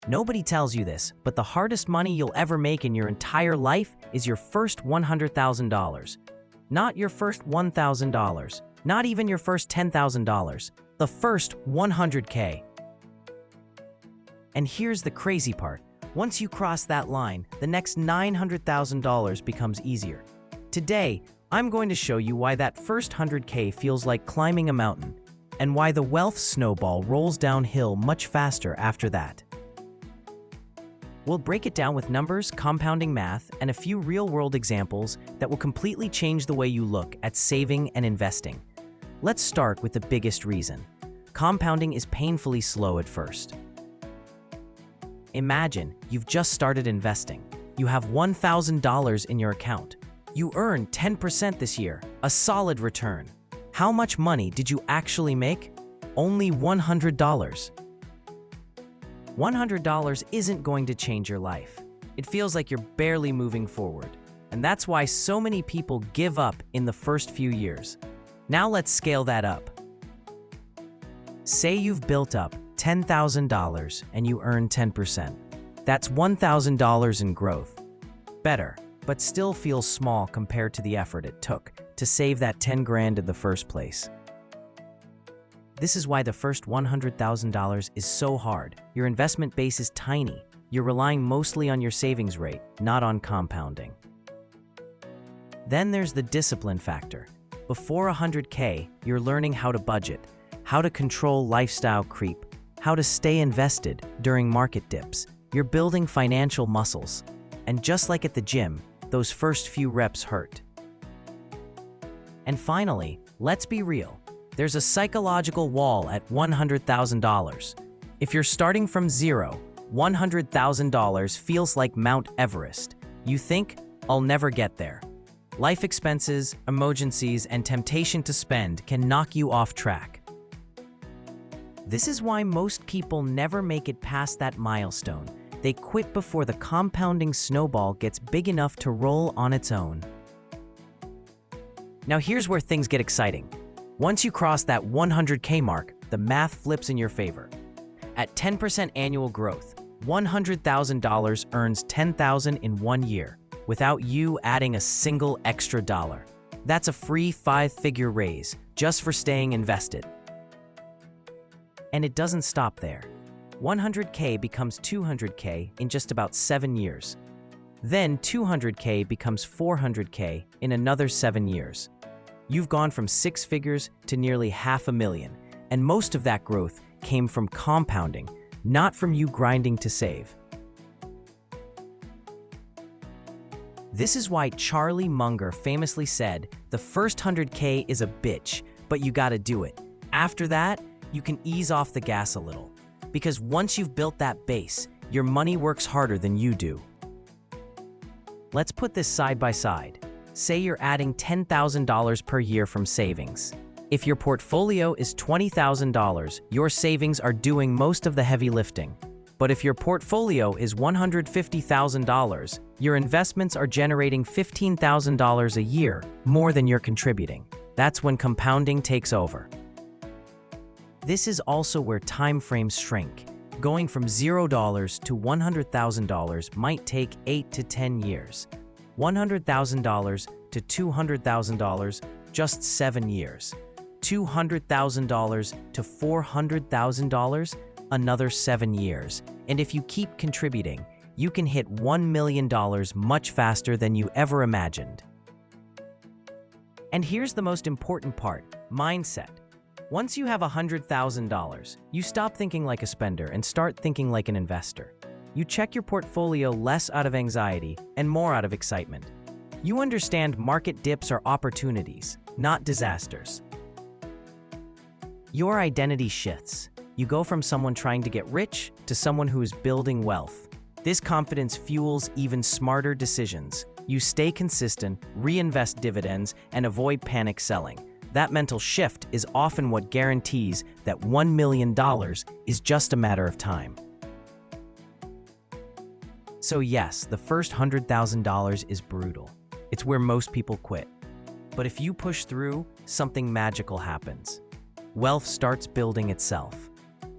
Nobody tells you this, but the hardest money you'll ever make in your entire life is your first $100,000. Not your first $1,000, not even your first $10,000, the first $100K. And here's the crazy part. Once you cross that line, the next $900,000 becomes easier. Today, I'm going to show you why that first $100K feels like climbing a mountain, and why the wealth snowball rolls downhill much faster after that. We'll break it down with numbers, compounding math, and a few real-world examples that will completely change the way you look at saving and investing. Let's start with the biggest reason. Compounding is painfully slow at first. Imagine you've just started investing. You have $1,000 in your account. You earned 10% this year, a solid return. How much money did you actually make? Only $100. $100 isn't going to change your life. It feels like you're barely moving forward. And that's why so many people give up in the first few years. Now let's scale that up. Say you've built up $10,000 and you earn 10%. That's $1,000 in growth. Better, but still feels small compared to the effort it took to save that 10 grand in the first place. This is why the first $100,000 is so hard. Your investment base is tiny. You're relying mostly on your savings rate, not on compounding. Then there's the discipline factor. Before $100K, you're learning how to budget, how to control lifestyle creep, how to stay invested during market dips. You're building financial muscles. And just like at the gym, those first few reps hurt. And finally, let's be real. There's a psychological wall at $100,000. If you're starting from zero, $100,000 feels like Mount Everest. You think, I'll never get there. Life expenses, emergencies, and temptation to spend can knock you off track. This is why most people never make it past that milestone. They quit before the compounding snowball gets big enough to roll on its own. Now here's where things get exciting. Once you cross that $100K mark, the math flips in your favor. At 10% annual growth, $100,000 earns $10,000 in 1 year, without you adding a single extra dollar. That's a free 5-figure raise, just for staying invested. And it doesn't stop there. 100K becomes 200K in just about 7 years. Then 200K becomes 400K in another 7 years. You've gone from 6 figures to nearly $500,000, and most of that growth came from compounding, not from you grinding to save. This is why Charlie Munger famously said, "The first 100K is a bitch, but you gotta do it. After that, you can ease off the gas a little. Because once you've built that base, your money works harder than you do." Let's put this side by side. Say you're adding $10,000 per year from savings. If your portfolio is $20,000, your savings are doing most of the heavy lifting. But if your portfolio is $150,000, your investments are generating $15,000 a year, more than you're contributing. That's when compounding takes over. This is also where time frames shrink. Going from $0 to $100,000 might take 8 to 10 years. $100,000 to $200,000, just 7 years. $200,000 to $400,000, another 7 years. And if you keep contributing, you can hit $1 million much faster than you ever imagined. And here's the most important part, mindset. Once you have $100,000, you stop thinking like a spender and start thinking like an investor. You check your portfolio less out of anxiety and more out of excitement. You understand market dips are opportunities, not disasters. Your identity shifts. You go from someone trying to get rich to someone who is building wealth. This confidence fuels even smarter decisions. You stay consistent, reinvest dividends, and avoid panic selling. That mental shift is often what guarantees that $1 million is just a matter of time. So yes, the first $100,000 is brutal. It's where most people quit. But if you push through, something magical happens. Wealth starts building itself.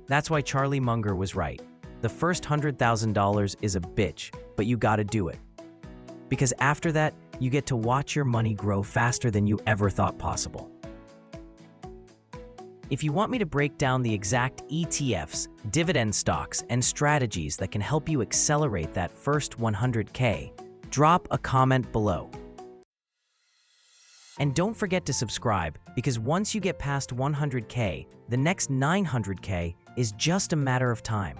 That's why Charlie Munger was right. the first $100,000 is a bitch, but you gotta do it. Because after that, you get to watch your money grow faster than you ever thought possible. If you want me to break down the exact ETFs, dividend stocks, and strategies that can help you accelerate that first 100K, drop a comment below. And don't forget to subscribe, because once you get past 100K, the next 900K is just a matter of time.